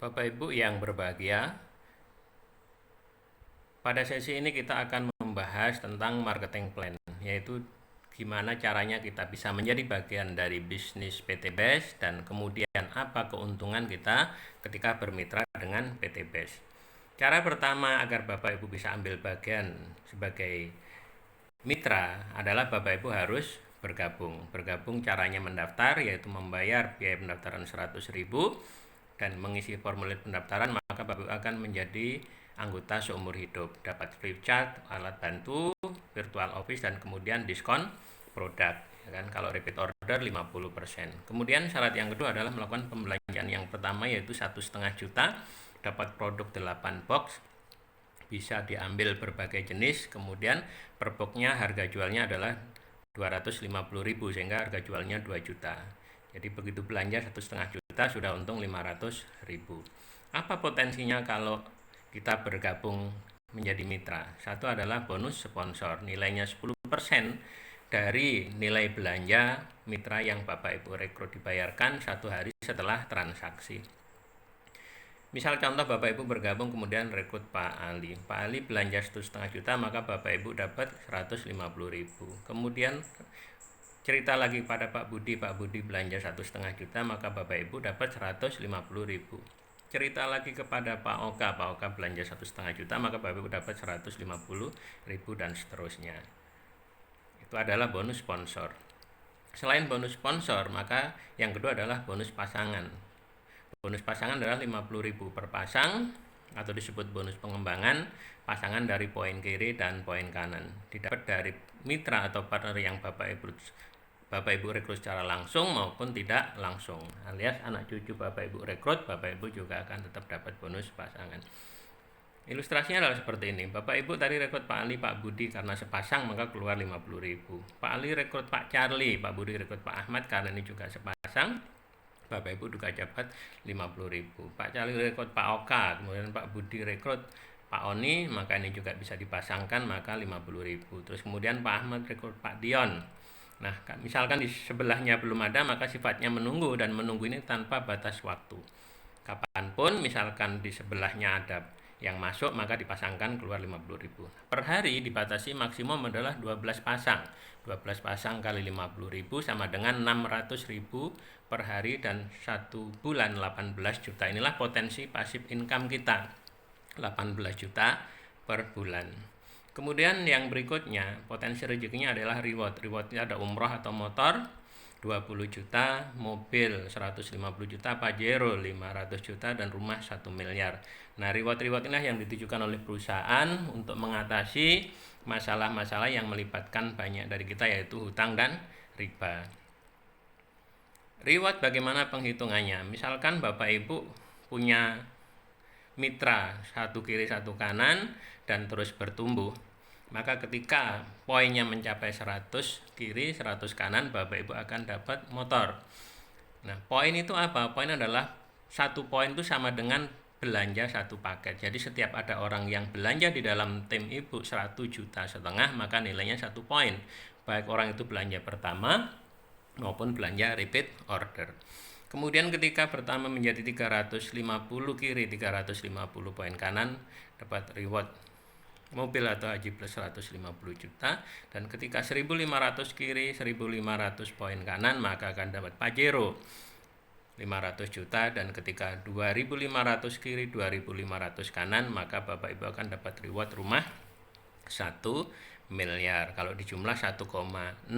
Bapak Ibu yang berbahagia, pada sesi ini kita akan membahas tentang marketing plan, yaitu gimana caranya kita bisa menjadi bagian dari bisnis PT BES dan kemudian apa keuntungan kita ketika bermitra dengan PT BES. Cara pertama agar Bapak Ibu bisa ambil bagian sebagai mitra adalah Bapak Ibu harus bergabung. Bergabung caranya mendaftar, yaitu membayar biaya pendaftaran 100.000 dan mengisi formulir pendaftaran, maka Bapak Ibu akan menjadi anggota seumur hidup, dapat free chat, alat bantu, virtual office, dan kemudian diskon produk, ya kan? Kalau repeat order 50%. Kemudian syarat yang kedua adalah melakukan pembelanjaan yang pertama, yaitu 1,5 juta, dapat produk 8 box, bisa diambil berbagai jenis. Kemudian per boxnya harga jualnya adalah 250.000 sehingga harga jualnya 2 juta. Jadi begitu belanja 1,5 juta sudah untung 500.000. Apa potensinya kalau kita bergabung menjadi mitra? Satu adalah bonus sponsor, nilainya 10% dari nilai belanja mitra yang Bapak Ibu rekrut, dibayarkan 1 hari setelah transaksi. Misal contoh Bapak Ibu bergabung kemudian rekrut Pak Ali. Pak Ali belanja 1,5 juta, maka Bapak Ibu dapat 150.000. Kemudian cerita lagi pada Pak Budi belanja 1,5 juta, maka Bapak Ibu dapat 150.000. Cerita lagi kepada Pak Oka belanja 1,5 juta, maka Bapak Ibu dapat 150.000 dan seterusnya. Itu adalah bonus sponsor. Selain bonus sponsor, maka yang kedua adalah bonus pasangan. Bonus pasangan adalah 50.000 per pasang, atau disebut bonus pengembangan pasangan dari poin kiri dan poin kanan. Didapat dari mitra atau partner yang Bapak Ibu rekrut secara langsung maupun tidak langsung, alias anak cucu Bapak Ibu rekrut, Bapak Ibu juga akan tetap dapat bonus pasangan. Ilustrasinya adalah seperti ini. Bapak Ibu tadi rekrut Pak Ali, Pak Budi karena sepasang maka keluar 50.000. Pak Ali rekrut Pak Charlie, Pak Budi rekrut Pak Ahmad karena ini juga sepasang, Bapak Ibu juga dapat 50.000. Pak Charlie rekrut Pak Oka, kemudian Pak Budi rekrut Pak Oni, maka ini juga bisa dipasangkan, maka 50.000. Terus kemudian Pak Ahmad rekrut Pak Dion. Nah, misalkan di sebelahnya belum ada, maka sifatnya menunggu, dan menunggu ini tanpa batas waktu. Kapanpun misalkan di sebelahnya ada yang masuk, maka dipasangkan keluar 50.000. Per hari dibatasi maksimum adalah 12 pasang. 12 pasang kali 50.000 sama dengan 600.000 per hari, dan 1 bulan 18 juta. Inilah potensi pasif income kita, 18 juta per bulan. Kemudian yang berikutnya, potensi rezekinya adalah reward. Rewardnya ada umroh atau motor 20 juta, mobil 150 juta, Pajero 500 juta, dan rumah 1 miliar. Nah, reward-reward inilah yang ditujukan oleh perusahaan untuk mengatasi masalah-masalah yang melibatkan banyak dari kita, yaitu hutang dan riba. Reward bagaimana penghitungannya? Misalkan Bapak Ibu punya mitra satu kiri satu kanan dan terus bertumbuh, maka ketika poinnya mencapai 100 kiri 100 kanan, Bapak Ibu akan dapat motor. Nah, poin itu apa? Poin adalah 1 poin itu sama dengan belanja 1 paket. Jadi setiap ada orang yang belanja di dalam tim Ibu 1,5 juta, maka nilainya 1 poin. Baik orang itu belanja pertama maupun belanja repeat order. Kemudian ketika pertama menjadi 350 kiri 350 poin kanan, dapat reward mobil atau haji plus 150 juta, dan ketika 1.500 kiri 1.500 poin kanan, maka akan dapat Pajero 500 juta, dan ketika 2.500 kiri 2.500 kanan, maka Bapak Ibu akan dapat reward rumah 1 miliar. Kalau dijumlah 1,67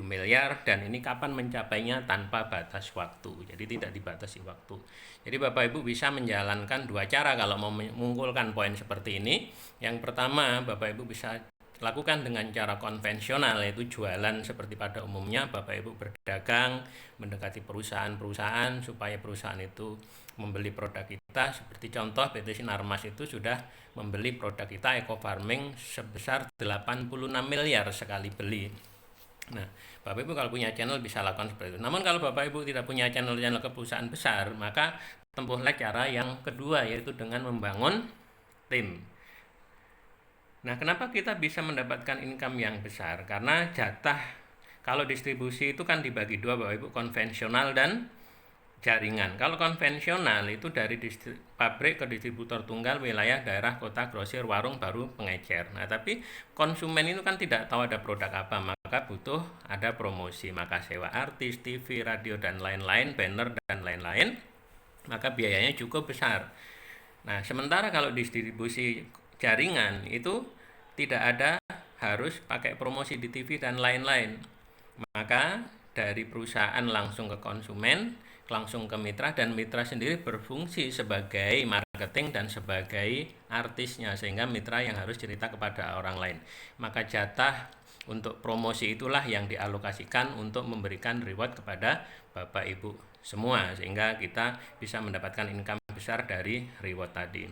miliar, dan ini kapan mencapainya? Tanpa batas waktu, jadi tidak dibatasi waktu. Jadi Bapak Ibu bisa menjalankan 2 cara kalau mau mengumpulkan poin seperti ini. Yang pertama, Bapak Ibu bisa lakukan dengan cara konvensional, yaitu jualan seperti pada umumnya. Bapak Ibu berdagang, mendekati perusahaan-perusahaan supaya perusahaan itu membeli produk kita. Seperti contoh PT Sinarmas itu sudah membeli produk kita Eco Farming sebesar 86 miliar sekali beli. Nah, Bapak Ibu kalau punya channel bisa lakukan seperti itu. Namun kalau Bapak Ibu tidak punya channel-channel ke perusahaan besar, maka tempuhlah cara yang kedua, yaitu dengan membangun tim. Nah, kenapa kita bisa mendapatkan income yang besar? Karena jatah kalau distribusi itu kan dibagi 2, Bapak Ibu, konvensional dan jaringan. Kalau konvensional itu dari pabrik ke distributor tunggal, wilayah, daerah, kota, grosir, warung, baru pengecer. Nah, tapi konsumen itu kan tidak tahu ada produk apa, maka butuh ada promosi, maka sewa artis, TV, radio, dan lain-lain, banner, dan lain-lain, maka biayanya cukup besar. Nah, sementara kalau distribusi jaringan itu tidak ada harus pakai promosi di TV dan lain-lain. Maka dari perusahaan langsung ke konsumen, langsung ke mitra, dan mitra sendiri berfungsi sebagai marketing dan sebagai artisnya, sehingga mitra yang harus cerita kepada orang lain. Maka jatah untuk promosi itulah yang dialokasikan untuk memberikan reward kepada Bapak Ibu semua, sehingga kita bisa mendapatkan income besar dari reward tadi.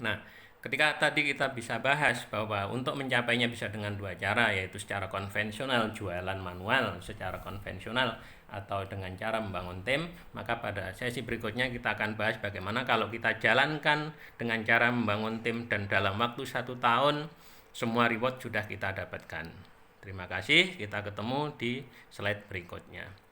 Nah, ketika tadi kita bisa bahas bahwa untuk mencapainya bisa dengan dua cara, yaitu secara konvensional, jualan manual secara konvensional, atau dengan cara membangun tim, maka pada sesi berikutnya kita akan bahas bagaimana kalau kita jalankan dengan cara membangun tim dan dalam waktu 1 tahun semua reward sudah kita dapatkan. Terima kasih, kita ketemu di slide berikutnya.